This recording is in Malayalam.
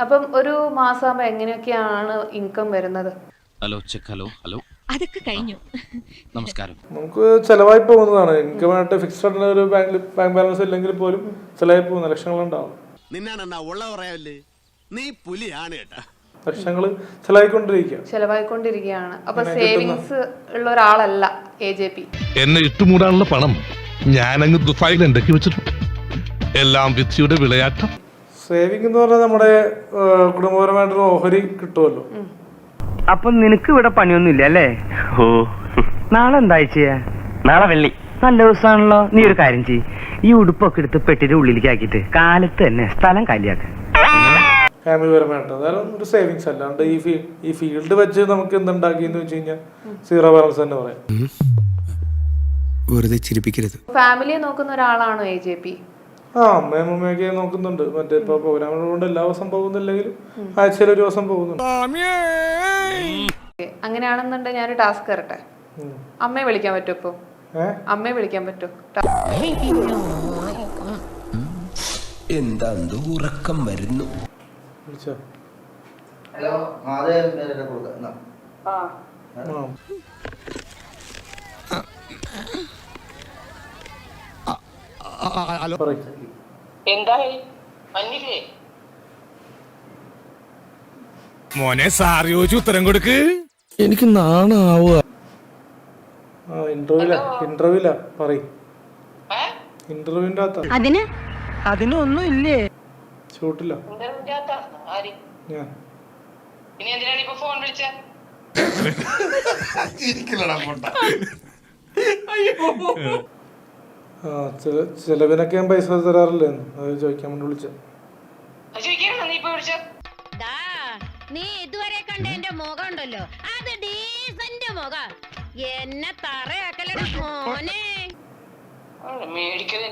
അപ്പം ഒരു മാസമാകുമ്പോൾ എങ്ങനെയൊക്കെയാണ് ഇൻകം വരുന്നത്? Hello check. ഹലോ ഹലോ അതൊക്കെ കഴിഞ്ഞു. നമസ്കാരം. നമുക്ക് ചിലവായി പോകുന്നതാണ്. ഇൻകമായിട്ട് ഫിക്സ്ഡ് ഒരു ബാങ്ക് ബാലൻസ് ഇല്ലെങ്കിൽ പോലും ചിലവായി പോകുന്ന ലക്ഷങ്ങളുണ്ടാവും. നീ പുലിയാണ് കേട്ടാ. ലക്ഷങ്ങൾ ചെലവായിക്കൊണ്ടിരിക്കുകയാണ്. അപ്പൊ സേവിങ്സ് ഉള്ള ഒരാളല്ല AJP. എന്നെ ഇട്ടുമൂടാനുള്ള പണം ഞാനങ്ങ് ദുഫായിൽ ഉണ്ടാക്കി വെച്ചിട്ടുണ്ട്. എല്ലാം വിധിയുടെ വിളയാട്ടം. സേവിങ് എന്ന് പറഞ്ഞാൽ നമ്മുടെ കുടുംബപരമായിട്ടൊരു ഓഹരി കിട്ടുമല്ലോ. അപ്പൊ നിനക്ക് ഇവിടെ പണിയൊന്നും ഇല്ല അല്ലേ? ഓ, നാളെ എന്താ ചെയ്യാ? നാളെ വെള്ളി. നല്ല ദിവസമാണല്ലോ. നീ ഒരു കാര്യം ചെയ്യ്, ഈ ഉടുപ്പൊക്കെ എടുത്ത് പെട്ടിന്റെ ഉള്ളിലേക്ക് ആക്കിയിട്ട് കാലത്ത് തന്നെ സ്ഥലം കാലിയാക്ക. ഫാമിലിപരമായിട്ട് അതായത് ഒരു സേവിങ്സ് അല്ലാണ്ട് ഈ ഫീൽഡ് വെച്ച് നമുക്ക് എന്തുണ്ടാക്കിയെന്ന് വെച്ച് കഴിഞ്ഞാൽ സീറോ ബാലൻസ് തന്നെ പറയാം. വെറുതെ ചിരിപ്പിക്കരുത്. ഫാമിലിയെ നോക്കുന്ന ഒരാളാണോ AJP? അമ്മയും അമ്മയൊക്കെ നോക്കുന്നുണ്ട്. മറ്റേ ഇപ്പൊ പ്രോഗ്രാമുകൾ കൊണ്ട് എല്ലാ ദിവസം പോകുന്നില്ലെങ്കിലും ആഴ്ചയിൽ ഒരു ദിവസം പോകുന്നുണ്ട്. അങ്ങനെയാണെന്നുണ്ടെങ്കിൽ ഞാനൊരു ടാസ്ക് തരട്ടെ. അമ്മയെ വിളിക്കാൻ പറ്റുമോ? ഇപ്പൊ അമ്മയെ വിളിക്കാൻ പറ്റുമോ? എന്താ ഉറക്കം വരുന്നു. ഹലോ, മോനെ സാറി ചോദിച്ചു ഉത്തരം കൊടുക്ക്. എനിക്ക് നാണാവുക. ഇന്റർവ്യൂല പറയും. ഇന്റർവ്യൂവിന്റെ അകത്താ. അതിനൊന്നും ഇല്ലേ? ഷൂട്ടില്ല. ചെലവിനൊക്കെ ഞാൻ പൈസ തരാറില്ലേ? അത് ചോദിക്കാൻ വേണ്ടി വിളിച്ച. നീ ഇതുവരെ കണ്ട എന്റെ മുഖം ഉണ്ടല്ലോ, അത് ഡീസന്റ് മുഖം. എന്നെ തറയാക്കലേ മോനെ. മേടിക്കൽ